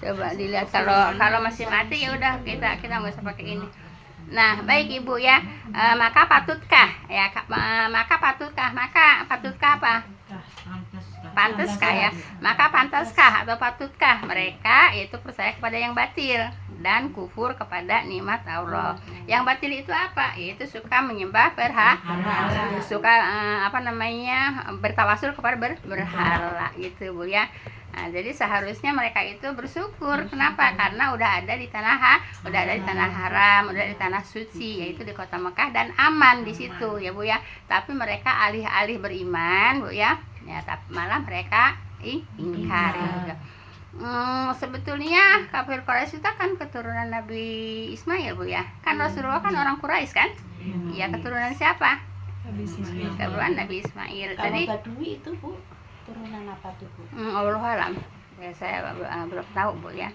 Coba dilihat, kalau masih mati ya udah kita nggak usah pakai ini. Nah, baik Ibu ya. Maka patutkah apa? Pantaskah ya? Maka pantaskah atau patutkah mereka itu percaya kepada yang batil dan kufur kepada nikmat Allah. Yang batil itu apa? Yaitu suka menyembah berhala, suka bertawasul kepada berhala gitu Bu ya. Nah, jadi seharusnya mereka itu bersyukur. Kenapa? Karena udah ada di tanah haram, udah di tanah suci, yaitu di kota Mekah, dan aman di situ ya Bu ya. Tapi mereka alih-alih beriman Bu ya, tapi malah mereka ingkar juga. Sebetulnya kafir Quraisy itu kan keturunan Nabi Ismail Bu ya. Kan Rasulullah kan orang Quraisy kan? Iya, keturunan siapa? Keturunan Nabi Ismail. Jadi Badui itu Bu, turunan apa tuh Bu? Allah alam. Ya, saya belum tahu Bu ya.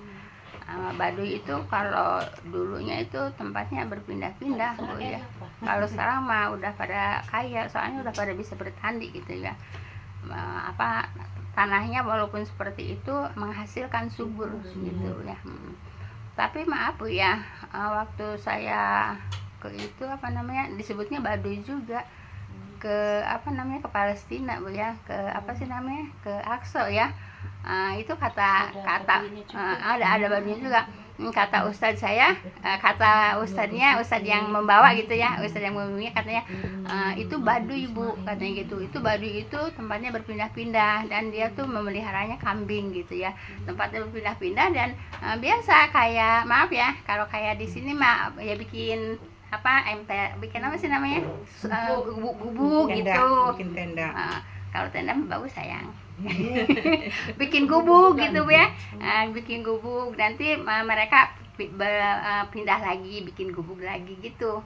Baduy itu kalau dulunya itu tempatnya berpindah-pindah Bu ya. Kalau sekarang mah udah pada kaya, soalnya udah pada bisa bertani gitu ya. Tanahnya walaupun seperti itu menghasilkan subur gitu ya. Tapi maaf Bu ya, waktu saya ke itu disebutnya Baduy juga, ke ke Palestina Bu ya, ke ke Aqsa ya. Itu kata ada Baduynya juga. Kata ustadz saya, kata ustadz yang membawa gitu ya, ustadz yang membimbingnya katanya, itu Baduy Bu katanya gitu. Itu Baduy itu tempatnya berpindah-pindah dan dia tuh memeliharanya kambing gitu ya. Tempatnya berpindah-pindah dan biasa kayak maaf ya, kalau kayak di sini mah ya bikin bikin apa sih namanya, gubuk gitu. Bikin tenda. Kalau tenda bagus sayang. Bikin gubuk gitu ya. Bikin gubuk, nanti mereka pindah lagi, bikin gubuk lagi gitu.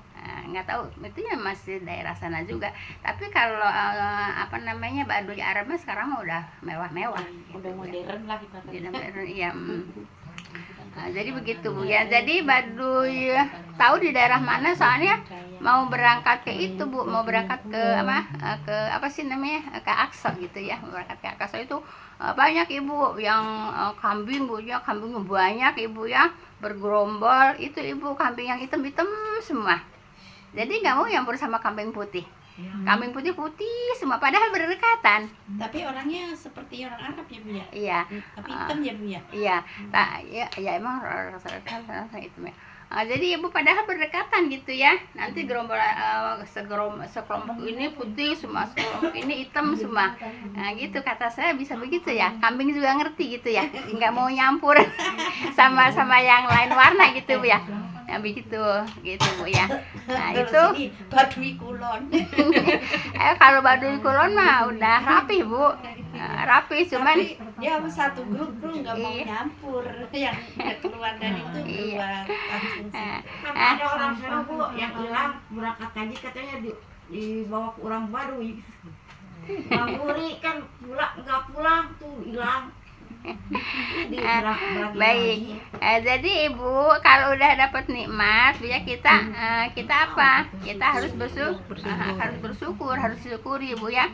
Nggak tahu itu ya, masih daerah sana juga. Tapi kalau Baduy Arab sekarang mah udah mewah-mewah. Udah modern lah ibaratnya. Modern, iya. Jadi begitu Bu ya. Jadi Baduy tahu di daerah mana, soalnya mau berangkat ke itu Bu, mau berangkat ke ke Aqsa gitu ya. Mau berangkat ke Aqsa itu banyak Ibu yang kambing Bu ya, kambingnya banyak Ibu ya, bergerombol itu Ibu, kambing yang hitam-hitam semua. Jadi nggak mau nyampur sama kambing putih. Kambing putih semua, padahal berdekatan. Tapi orangnya seperti orang Arab ya Bu ya? Iya. Tapi hitam ya Bu ya? Iya. Ya emang rasa-rasa hitam ya. Jadi Ibu padahal berdekatan gitu ya. Nanti sekelompok ini putih semua, sekelompok ini hitam semua. Nah gitu, kata saya bisa begitu ya. Kambing juga ngerti gitu ya, nggak mau nyampur sama yang lain warna gitu Bu ya. Nah begitu gitu Bu ya. Nah itu Baduy Kulon. Kalau Baduy Kulon mah udah rapi Bu, rapi, cuman dia satu grup nggak mau nyampur, yang keluar dari itu keluar langsung. Ada orang sana Bu yang hilang berangkat haji, katanya dibawa ke orang Baduy. Mamuri kan nggak pulang tuh, hilang. Baik. Jadi Ibu kalau udah dapat nikmat ya kita apa? Kita harus bersyukur, harus syukuri Bu ya.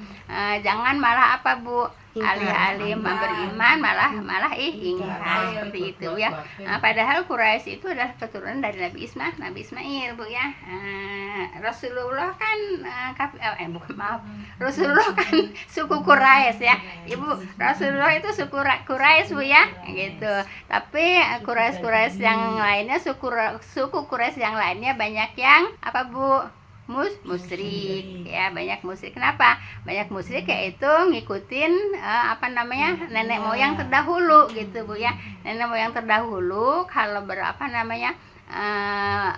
Jangan malah apa Bu? Alih-alih beriman malah ingkar seperti itu ya. Padahal Quraisy itu adalah keturunan dari Nabi Ismail Bu ya. Rasulullah kan Rasulullah kan suku Quraisy ya Ibu. Rasulullah itu suku Quraisy Bu ya gitu. Tapi Quraisy yang lainnya, suku Quraisy yang lainnya banyak yang apa Bu? Musyrik ya, banyak musyrik. Kenapa banyak musyrik? Yaitu ngikutin nenek moyang terdahulu gitu Bu ya. Nenek moyang terdahulu kalau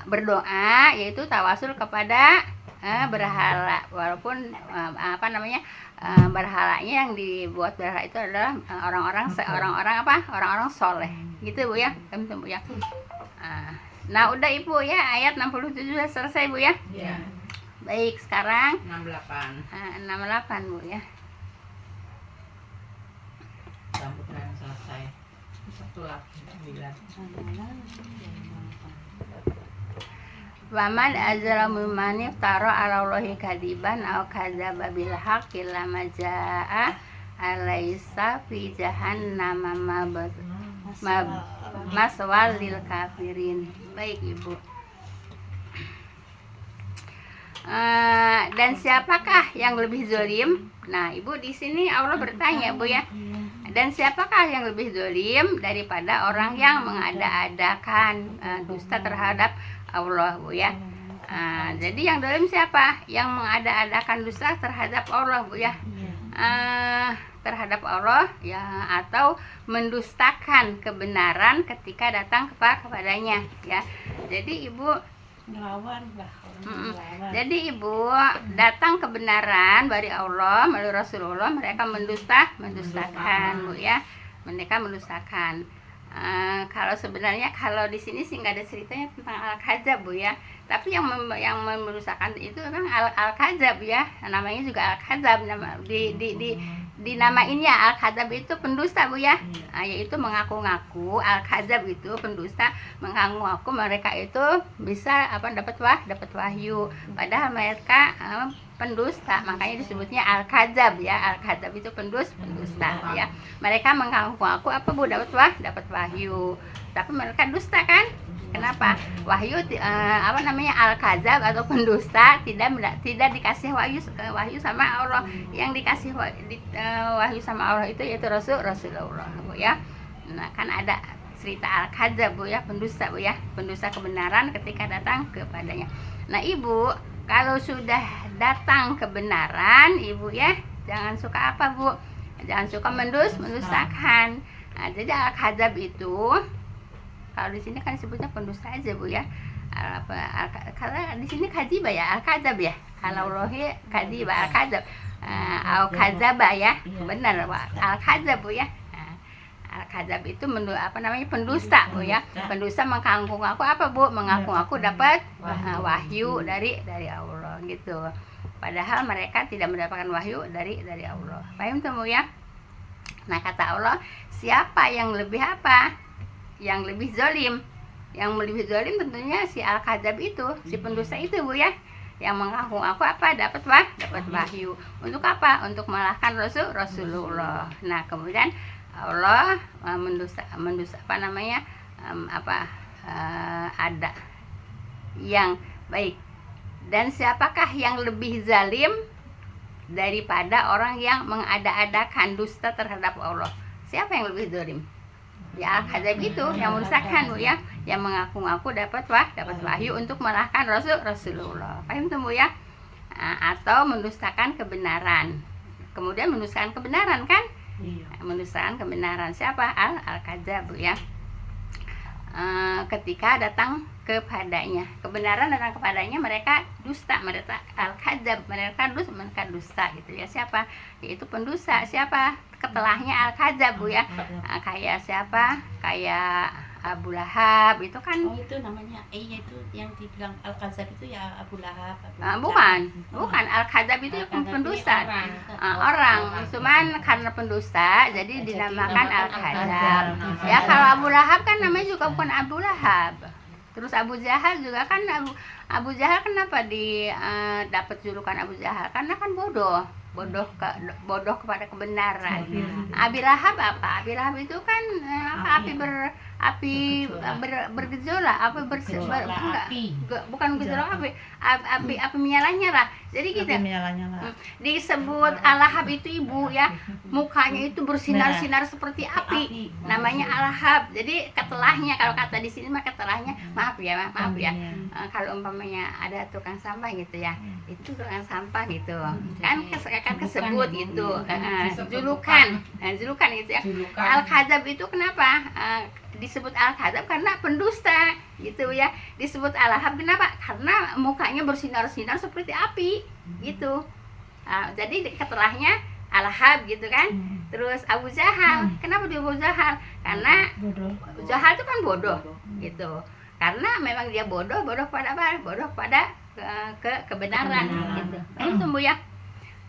berdoa yaitu tawasul kepada berhala, walaupun berhalanya yang dibuat berhala itu adalah orang-orang soleh gitu Bu ya. Bu ya. Nah udah Ibu ya, ayat 67 sudah selesai Bu ya. Iya. Baik, sekarang 68 Bu ya. Sambutan selesai. Satu lagi 9. Waman azlamu mimman iftara 'ala Allahi kadiban aw kadzdzaba bil haqqi lamma jaa'a alaisa fi jahannam maswal lil kafirin. Baik Ibu. Dan siapakah yang lebih zalim? Nah, Ibu di sini Allah bertanya, Bu ya. Dan siapakah yang lebih zalim daripada orang yang mengada-adakan dusta terhadap Allah, Bu ya. Jadi yang zalim siapa? Yang mengada-adakan dusta terhadap Allah, Bu ya. Terhadap Allah ya, atau mendustakan kebenaran ketika datang kepadanya ya. Jadi Ibu Ngelawan lah. jadi Ibu datang kebenaran dari Allah melalui Rasulullah, mereka mendustakan, Bu ya. Mereka mendustakan. Kalau sebenarnya kalau di sini sih nggak ada ceritanya tentang al-kadzab, Bu ya. Tapi yang mendustakan itu memang al-kadzab ya. Namanya juga al-kadzab, dinamainnya al-kadzab itu pendusta, Bu ya. Yaitu mengaku-ngaku al-kadzab itu pendusta, mengaku-ngaku mereka itu bisa dapat wahyu, padahal mereka pendusta. Makanya disebutnya al-kadzab ya. Al-kadzab itu pendusta ya. Mereka mengaku-ngaku Bu, dapat wahyu, tapi mereka dusta kan? Kenapa? Wahyu al-kadzab atau pendusta tidak dikasih wahyu sama Allah. Yang dikasih wahyu sama Allah itu yaitu Rasulullah, Bu ya. Nah, kan ada cerita al-kadzab, Bu ya, pendusta, Bu ya. Pendusta kebenaran ketika datang kepadanya. Nah, Ibu, kalau sudah datang kebenaran, Ibu ya, jangan suka Bu? Jangan suka mendustakan. Nah, jadi al-kadzab itu kalau di sini kan disebutnya pendusta aja, Bu ya. Kalau di sini kadzibah ya, al-kadzab ya. Kalau rohi kadzibah al-kadzab. Al-kadzabah ya. Benar, al-kadzab, Bu ya. Al-kadzab itu pendusta, Bu ya. Pendusta mengaku-ngaku Bu? Mengaku-ngaku dapat wahyu dari Allah gitu. Padahal mereka tidak mendapatkan wahyu dari Allah. Paham tuh, Bu ya? Nah, kata Allah, siapa yang lebih yang lebih zalim? Yang lebih zalim tentunya si al-kadzab itu, si pendusta itu, Bu ya. Yang mengaku-ngaku dapat wahyu. Untuk apa? Untuk mengalahkan Rasulullah. Nah, kemudian Allah ada yang baik. Dan siapakah yang lebih zalim daripada orang yang mengada-adakan dusta terhadap Allah? Siapa yang lebih zalim? Ya, al-kadzab itu yang merusakkan, Bu ya, yang mengaku-ngaku dapat wahyu untuk mengalahkan Rasulullah. Paham tuh, Bu ya? Atau mendustakan kebenaran. Kemudian mendustakan kebenaran kan? Mendustakan kebenaran siapa? Al-kadzab, Bu ya. Ketika datang kepadanya, kebenaran datang kepadanya, mereka dusta, mereka al-kadzab, mereka dusta gitu ya. Siapa? Yaitu pendusta. Siapa? Ketelahnya al-kadzab, Bu ya. Kayak siapa? Kayak Abu Lahab itu kan. Itu namanya itu yang dibilang al-kadzab itu ya Abu Lahab. Bukan al-kadzab itu pendusta. Orang cuman karena pendusta jadi dinamakan al-kadzab. Ya, kalau Abu Lahab kan namanya juga bukan Abu Lahab. Terus Abu Jahal juga kan, Abu Jahal kenapa dapat julukan Abu Jahal? Karena kan bodoh kepada kebenaran. Abi Lahab apa? Abi Lahab itu kan bergejolak, bukan gejolak api menyala-nyala. Jadi kita disebut al-Lahab itu, Ibu ya, mukanya itu bersinar-sinar seperti api. Namanya al-Lahab. Jadi ketelahnya, kalau kata di sini mah ketelahnya, maaf ya. Kalau umpamanya ada tukang sampah gitu ya, itu tukang sampah gitu. Kan kesebut itu julukan gitu ya. Al-kadzab itu kenapa disebut al-kadzab? Karena pendusta gitu ya. Disebut al-Lahab kenapa? Karena mukanya bersinar-sinar seperti api gitu. Jadi ketelahnya al-Lahab gitu kan. Terus Abu Jahal, kenapa dia Abu Jahal? Karena Jahal itu kan bodoh gitu. Karena memang dia bodoh pada apa? Bodoh pada kebenaran gitu. Itu, Bu ya.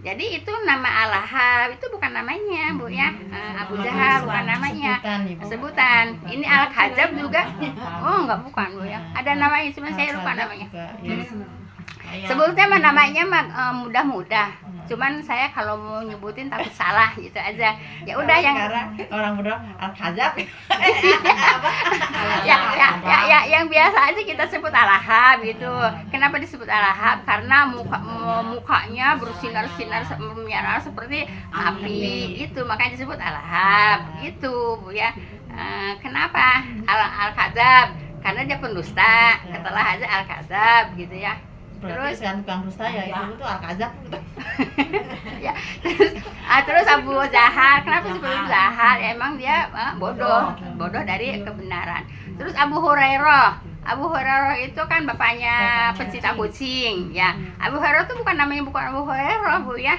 Jadi itu nama al-Lahab itu bukan namanya, Bu ya. Abu Jahal bukan namanya, sebutan. Ini al-kadzab juga. Oh, bukan, Bu ya. Ada namanya, cuma saya lupa namanya. Sebetulnya namanya mudah-mudah. cuman saya kalau mau nyebutin takut salah gitu aja. Ya udah yang sekarang orang berdoa al-kazab. yang biasa aja kita sebut al-lahab gitu. Kenapa disebut al-lahab? Karena mukanya bersinar-sinar menyala seperti api itu, makanya disebut al-lahab gitu Bu ya. Kenapa al-kazab? Karena dia pendusta, setelah aja al-kazab gitu ya. Terus kan tukang dusta ya itu tuh al-kazab. Ya, terus Abu Jahal, kenapa disebut Jahal? Ya, emang dia bodoh dari kebenaran. Terus Abu Hurairah itu kan bapaknya pencinta kucing ya. Abu Hurairah itu bukan Abu Hurairah Bu ya.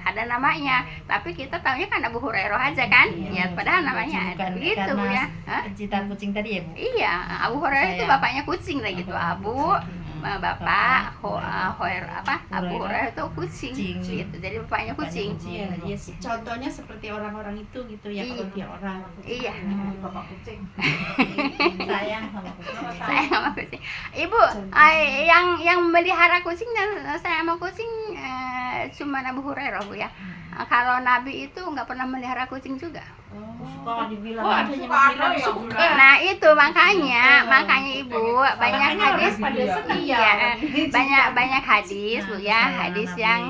Ada namanya, tapi kita taunya kan Abu Hurairah aja kan, ya padahal namanya ada begitu Bu ya. Pencinta kucing tadi ya Bu? Iya, Abu Hurairah itu bapaknya kucing lah gitu. Bapak Abu Hurairah itu kucing gitu, jadi bapaknya kucing. Iya, contohnya seperti orang-orang itu gitu ya, kalau dia orang. Iya. Bapak kucing. Sayang sama kucing. Sayang sama kucing. Ibu, yang melihara kucing dan sayang sama kucing cuma Abu Hurairah Bu ya. Kalau Nabi itu nggak pernah melihara kucing juga. Suka dibilang. Oh, ada yang bilang suka. Nah itu makanya Ibu banyak Makanya hadis, orang pada setia. iya banyak hadis Bu ya, hadis Nabi. yang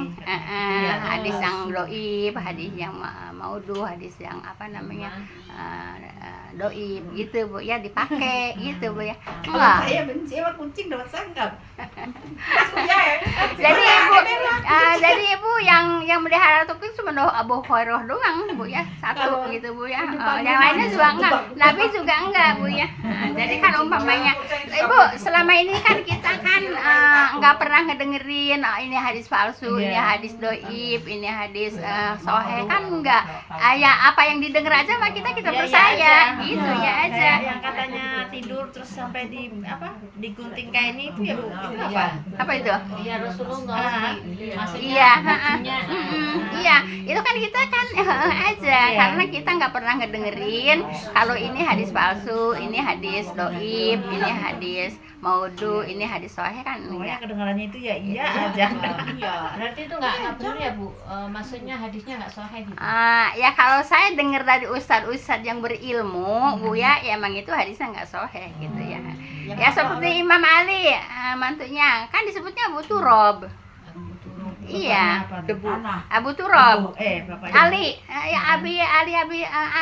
hadis yang doib, hadis yang maudhu, hadis yang apa namanya doib gitu Bu ya, dipakai gitu Bu ya. Wah. Saya benci sama kucing dosa enggak? Jadi ibu yang melihara kucing cuma Abu Hurairah doang Bu ya, satu gitu Bu ya. Yang lainnya juga enggak, Nabi juga enggak Bu ya. Jadi kan umpamanya Ibu selama ini kan kita kan enggak pernah ngedengerin ini hadis palsu, ini hadis doib, ini hadis sahih kan enggak. Ya apa yang didengar aja sama kita percaya gitu ya aja. Yang katanya tidur terus sampai digunting kayak ini itu ya Bu? Itu apa? Apa itu? Iya Rasulullah. Iya, iya, itu kan kita kan aja karena kita nggak pernah ngedengerin kalau ini hadis palsu, ini hadis doib, ini hadis maudhu, ini hadis sahih kan Pokoknya enggak. kedengarannya itu ya iya aja. Iya. Berarti itu nggak benar ya Bu? Maksudnya hadisnya nggak sahih gitu. Ya kalau saya dengar dari ustadz-ustadz yang berilmu Bu ya, emang itu hadisnya nggak sahih gitu ya. Ya seperti Imam Ali, mantunya kan disebutnya Abu Turab. Iya, Debu. Abu Turab. Bapaknya.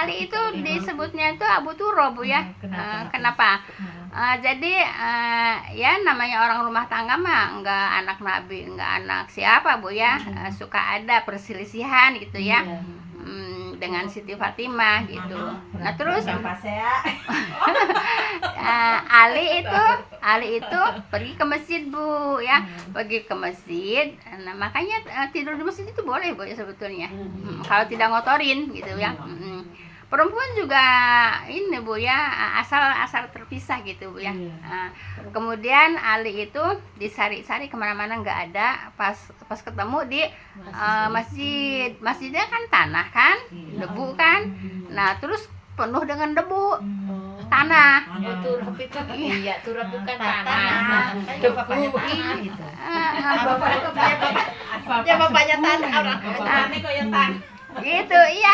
Ali itu disebutnya itu Abu Turab Bu ya. Kenapa? Jadi ya namanya orang rumah tangga mah enggak anak Nabi, enggak anak siapa Bu ya. Suka ada perselisihan gitu ya. Dengan Siti Fatimah gitu. Nah terus Ali itu pergi ke masjid Bu ya, pergi ke masjid. Nah makanya tidur di masjid itu boleh Bu ya sebetulnya, kalau tidak ngotorin gitu ya. Perempuan juga ini Bu ya, asal terpisah gitu Bu ya. Kemudian Ali itu disari-sari kemana-mana nggak ada, pas ketemu di masjidnya kan tanah kan, debu kan. Nah terus penuh dengan debu tanah. Turab itu iya, turab itu kan Tanah. debu. Gitu. Ya bapaknya tanah orang. Gitu iya.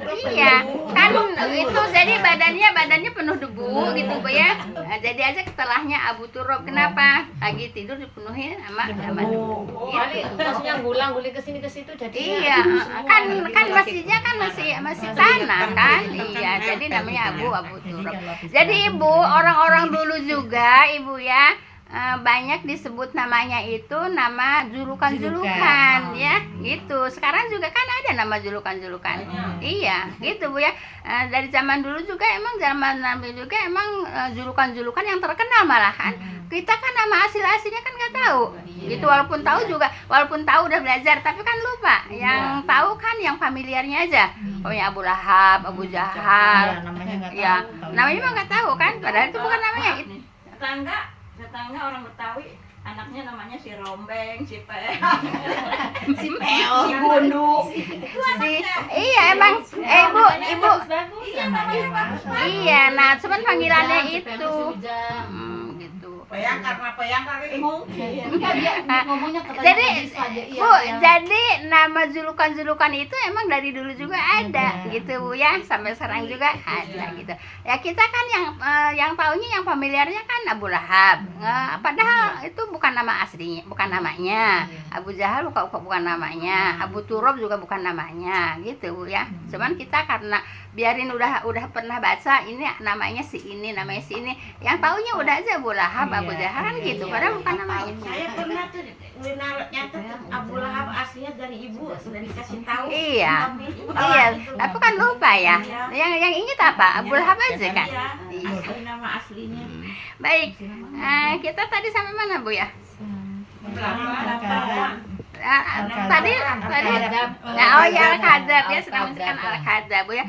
Iya kan itu jadi badannya penuh debu gitu Bu ya. Jadi aja setelahnya Abu Turab. Kenapa? Lagi tidur dipenuhi sama debu. Kali maksudnya guling ke sini ke situ jadi. Iya, kan masjidnya kan masih tanah kan. Iya, jadi namanya Abu Turab. Jadi Ibu, orang-orang dulu juga Ibu ya, banyak disebut namanya itu nama julukan-julukan ya gitu. Sekarang juga kan ada nama julukan-julukan. Iya gitu Bu ya. Dari zaman dulu juga emang zaman Nabi juga emang julukan-julukan yang terkenal malahan. Kita kan nama asli-aslinya kan nggak tahu gitu, walaupun tahu udah belajar tapi kan lupa. Yang tahu kan yang familiarnya aja. Pokoknya Abu Lahab, Abu Jahal. Ya namanya mah nggak tahu kan, padahal itu bukan namanya. Tetangga orang Betawi, anaknya namanya si Rombeng, si Pel, Si Peo, si Gundu. Iya emang Ibu iya namanya bagus. iya, nah cuman panggilannya itu gitu. Peyang karena peyang kali mungkin. Enggak, dia ngomongnya Jadi saja. Bu, jadi nama julukan-julukan itu emang dari dulu juga ada gitu Bu ya, sampai sekarang juga ada gitu. Ya kita kan yang taunya yang familiarnya kan Abu Lahab. Padahal itu bukan nama aslinya, bukan namanya. Abu Jahal bukan namanya, Abu Turab juga bukan namanya gitu Bu ya. Cuman kita karena biarin udah pernah baca ini namanya si ini, namanya si ini. Yang taunya udah aja Abu Lahab, Abu Jahal kan gitu, padahal bukan namanya. Saya pernah tuh nyatet Abu Lahab aslinya dari ibu sudah dikasih tahu. Iya. Tapi Iya, tapi kan lupa ya. Yang inget apa? Abu Lahab aja kan. Iya, asli nama aslinya. Baik, kita tadi sampai mana Bu ya? Tadi oh ya Al-Kadzab ya, sedang menceritakan Al-Kadzab Bu ya.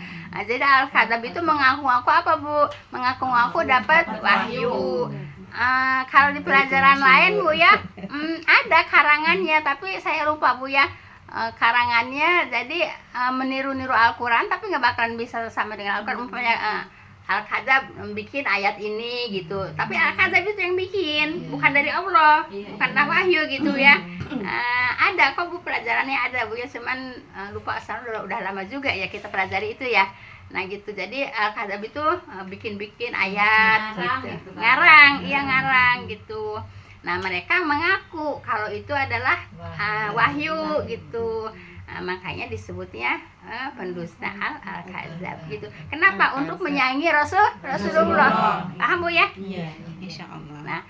Jadi Al-Kadzab itu mengaku-ngaku apa Bu? Mengaku-ngaku dapat wahyu. Kalau di pelajaran lain Bu ya, ada karangannya tapi saya lupa Bu ya. Karangannya jadi meniru-niru Al-Quran tapi nggak bakalan bisa sama dengan Al-Quran. Umpamanya Al-Kadzab bikin ayat ini gitu, tapi Al-Kadzab itu yang bikin, bukan dari Allah, bukan wahyu gitu ya. Ada kok Bu, pelajarannya ada Bu ya, cuman lupa asal udah lama juga ya kita pelajari itu ya. Nah gitu, jadi Al-Kadzab itu bikin ayat gitu. Ngarang, iya ngarang gitu. Nah mereka mengaku kalau itu adalah wahyu gitu. Makanya disebutnya pendusta Al-Kadzab gitu. Kenapa? Untuk menyaingi Rasulullah. Paham Bu ya? Iya, insya Allah.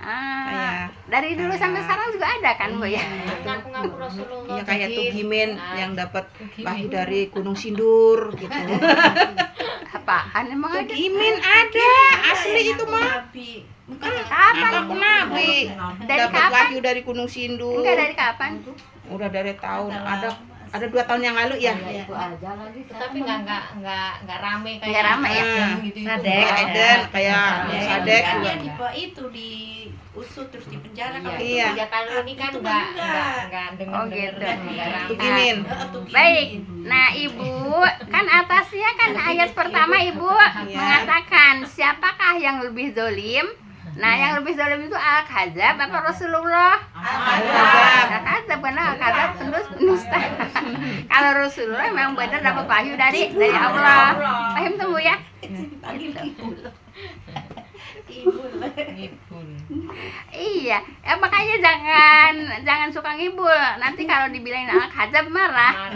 Nah, dari dulu sampai sekarang juga ada kan Bu ya? Ngaku-ngaku Rasulullah. Iya, kayak jadi, Tugimin yang dapat wahyu dari Gunung Sindur gitu. Apaan emang ada? Tugimin ada, asli itu mah. Kapan? Aku nabi. Dari Dapat kapan? wahyu dari Gunung Sindur. Enggak, dari kapan? Udah dari tahun ada 2 tahun yang lalu ya. Tapi nggak rame kayak Nggak rame ya? gitu. Kayak Eden, kayak Sadek Kan juga. dia itu diusut terus dipenjara kalau Iya. Ya kalau ini kan nggak dengar Oh, gitu. nggak rame. Tugimin. Baik, nah Ibu, kan atasnya kan ayat pertama Ibu mengatakan siapakah yang lebih zolim? Nah yang lebih zolim itu Al-Kadzab apa Rasulullah? Al-Kadzab, benar Al-Kadzab terus pendusta. Kalau Rasulullah memang benar dapat wahyu dari Allah. Paham tuh Bu ya? Iya, makanya jangan suka ngibul. Nanti kalau dibilangin Al-Kadzab marah.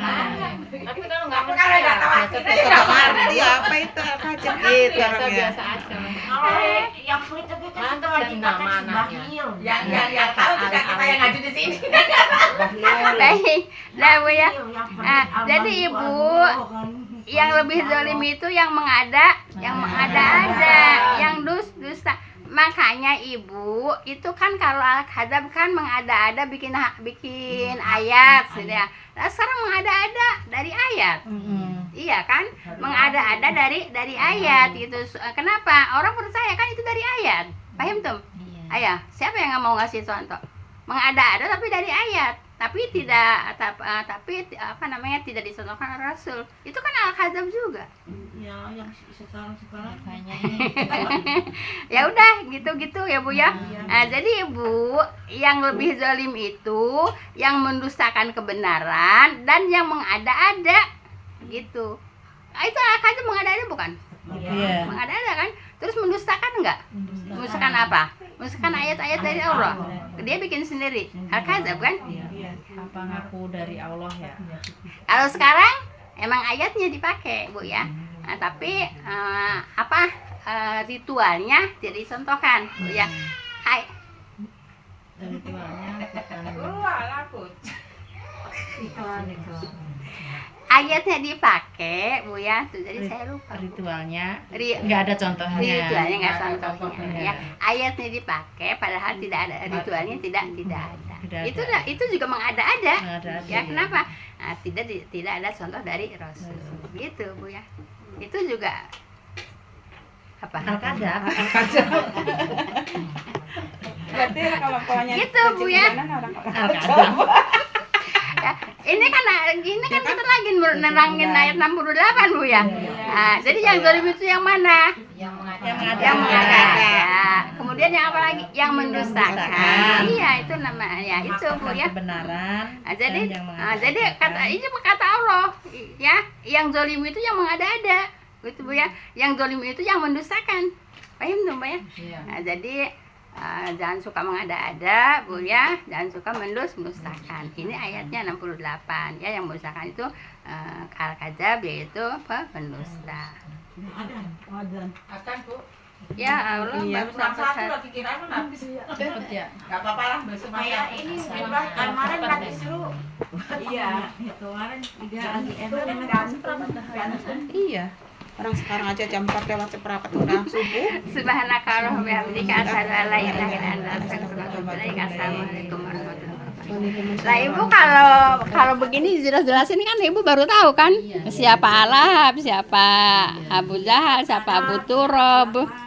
Tapi kalau nggak Nggak ngerti apa itu Al-Kadzab gitu orangnya. biasa aja. yang kulit itu kan Mantap setelah jadi dikatakan nama si anaknya. Bahlil. Yang tahu juga kita yang ngaju di sini. Baik, nah Bu ya. Yang Jadi Ibu, yang lebih zalim itu yang mengada-ada, yang dusta. Makanya Ibu itu kan kalau Al-Kadzab kan mengada-ada bikin ayat sudah. Nah, sekarang mengada-ada dari ayat. Iya kan? Mengada-ada dari ayat gitu. Kenapa? Orang percaya kan itu dari ayat. Paham tuh? Ayah, siapa yang nggak mau ngasih contoh? Mengada-ada tapi dari ayat. Tapi tidak tidak dicontohkan oleh Rasul. Itu kan Al-Kadzab juga. Ya, yang sekarang Ya udah gitu ya Bu ya. Nah, jadi Ibu, yang lebih zalim itu yang mendustakan kebenaran dan yang mengada-ada gitu. Itu Al-Kadzab mengada-ada bukan? Iya. Mengada-ada kan? Terus mendustakan enggak? Mendustakan apa? Mendustakan ayat-ayat dari Allah. Dia bikin sendiri. Al-Kadzab kan? Apa ngaku dari Allah ya? Kalau sekarang emang ayatnya dipakai Bu ya. Nah, tapi ritualnya tidak dicontohkan Bu ya. Ayatnya dipakai Bu ya. Tuh, jadi saya lupa. Ritualnya Nggak nggak ada contohnya. Ritualnya nggak ada contohnya ya. Ayatnya dipakai padahal tidak ada ritualnya tidak ada. Itu juga mengada-ada. Ya kenapa? Nah, tidak ada contoh dari Rasul. Gitu Bu ya. Itu juga apa? Al-Kadzab. Berarti kalau polanya Gitu Bu ya. Al-Kadzab. Ya, ini kan kita lagi nerangin ayat 68 Bu ya. Nah, jadi yang zalim itu yang mana? Yang yang mengada-ada. Kemudian yang apa lagi? Yang mendustakan. Iya, itu namanya itu Bu ya. Kebenaran. Jadi kata Allah ya, yang zalim itu yang mengada-ada. Gitu Bu ya. Yang zalim itu yang mendustakan. Paham tuh Bu ya? Nah, jadi jangan suka mengada-ada Bu ya, jangan suka mendustakan. Ini ayatnya 68 ya, yang mendustakan itu al-kadzab, yaitu apa? Pendusta. Akan Bu. Ya Allah, baru sampai lagi kira habis. Ya. Enggak apa-apa lah, besok Kayak ini kemarin lagi seru. Iya, kemarin juga lagi Iya. Orang sekarang aja jam 4 lewat seperempat udah subuh. Subhanaka Allahumma wa bihamdika asyhadu an la ilaha illa anta astaghfiruka wa atubu ilaik. Assalamualaikum warahmatullahi wabarakatuh. Nah Ibu kalau begini jelas-jelas ini kan Ibu baru tahu kan siapa Lahab, siapa Abu Jahal, siapa Abu Turab.